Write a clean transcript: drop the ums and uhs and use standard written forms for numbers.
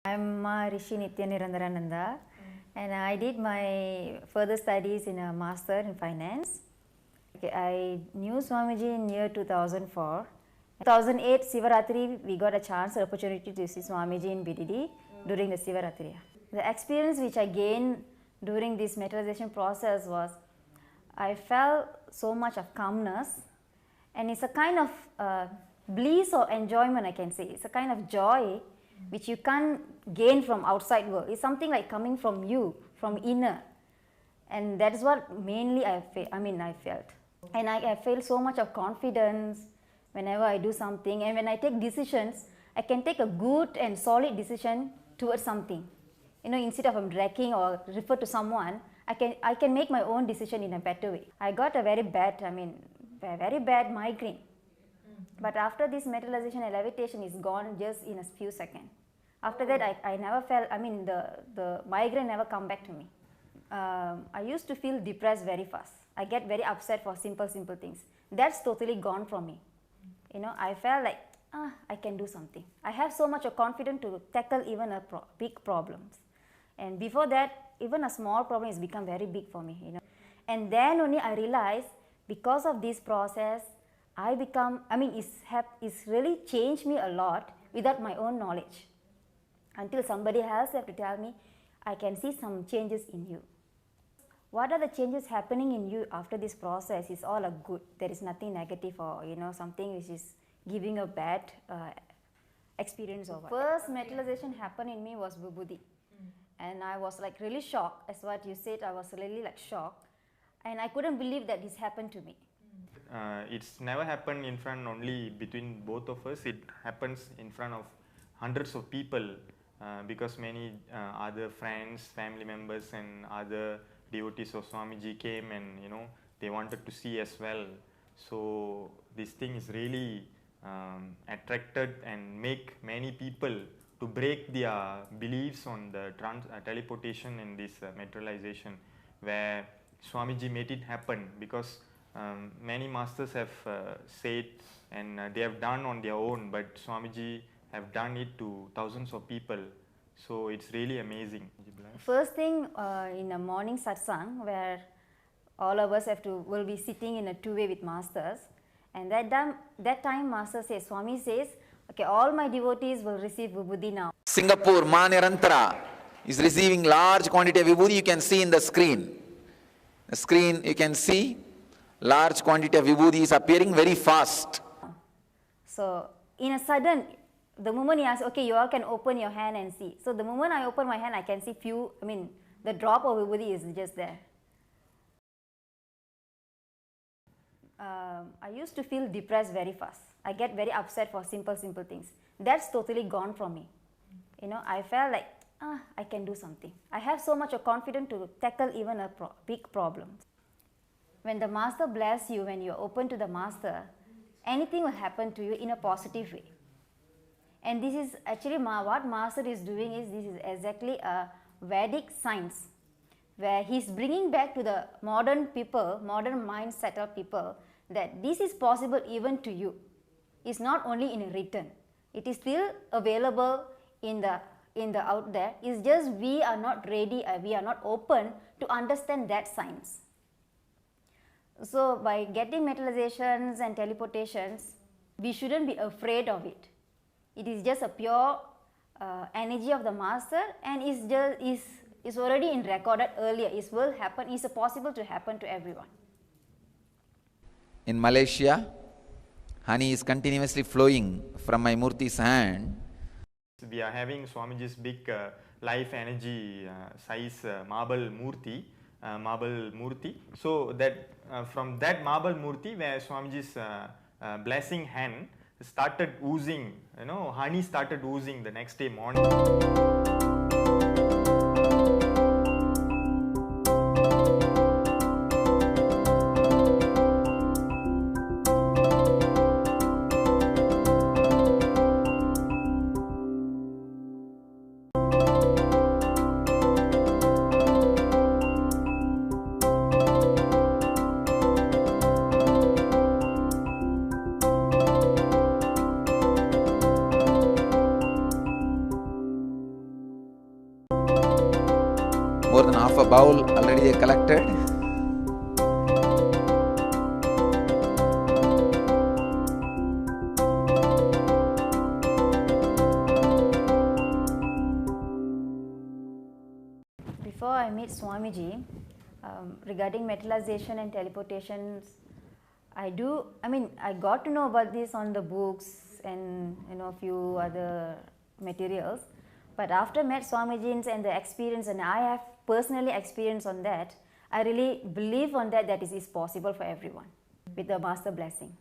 I'm Rishi Nitya Nirandarananda, and I did my further studies in a Master in Finance. I knew Swamiji in year 2004. 2008 Sivaratri, we got a chance, an opportunity to see Swamiji in BDD during the Sivaratri. The experience which I gained during this materialization process was, I felt so much of calmness, and it's a kind of bliss or enjoyment, I can say. It's a kind of joy which you can't gain from outside world. It's something like coming from you, from inner, and that is what mainly I felt. And I feel so much of confidence whenever I do something, and when I take decisions, I can take a good and solid decision towards something. You know, instead of dragging or refer to someone, I can make my own decision in a better way. I got a very bad migraine. But after this materialization and levitation is gone just in a few seconds. After that, I never felt, the migraine never come back to me. I used to feel depressed very fast. I get very upset for simple things. That's totally gone from me. You know, I felt like, I can do something. I have so much of confidence to tackle even a big problems. And before that, even a small problem has become very big for me, you know. And then only I realized, because of this process, it's really changed me a lot without my own knowledge. Until somebody else have to tell me, I can see some changes in you. What are the changes happening in you after this process is all a good. There is nothing negative or, you know, something which is giving a bad experience over. First materialization happened in me was Vibhuti. And I was like really shocked. As what you said, I was really like shocked. And I couldn't believe that this happened to me. It's never happened in front only between both of us. It happens in front of hundreds of people because many other friends, family members and other devotees of Swamiji came, and you know, they wanted to see as well. So this thing is really attracted and make many people to break their beliefs on the teleportation and this materialization, where Swamiji made it happen, because many masters have said and they have done on their own, but Swamiji have done it to thousands of people. So it's really amazing. First thing, in a morning satsang, where all of us will be sitting in a two-way with masters, and that time master says, Swami says, okay, all my devotees will receive Vibhuti now. Singapore, Ma Nirantara is receiving large quantity of Vibhuti. You can see in the screen. The screen you can see large quantity of Vibhuti is appearing very fast. So in a sudden, the moment he asks, okay, you all can open your hand and see. So the moment I open my hand, I can see the drop of Vibhuti is just there. I used to feel depressed very fast. I get very upset for simple things. That's totally gone from me. You know, I felt like, I can do something. I have so much of confidence to tackle even a big problem. When the master bless you, when you're open to the master, anything will happen to you in a positive way. And this is actually what master is doing is, this is exactly a Vedic science, where he's bringing back to the modern people, modern mindset of people, that this is possible even to you. It's not only in written. It is still available in the out there. It's just we are not ready, we are not open to understand that science. So by getting materializations and teleportations, we shouldn't be afraid of it. It is just a pure energy of the master, and is already in recorded earlier. It will happen. It's possible to happen to everyone. In Malaysia, honey is continuously flowing from my Murti's hand. We are having Swamiji's big life energy size marble Murti. So that from that marble Murti, where Swamiji's blessing hand started oozing, you know, honey started oozing the next day morning. More than half a bowl already they collected. Before I meet Swamiji, regarding materialization and teleportation, I got to know about this on the books and few other materials. But after met Swamiji and the experience, and I have personally experienced on that, I really believe on that it is possible for everyone with the master blessing.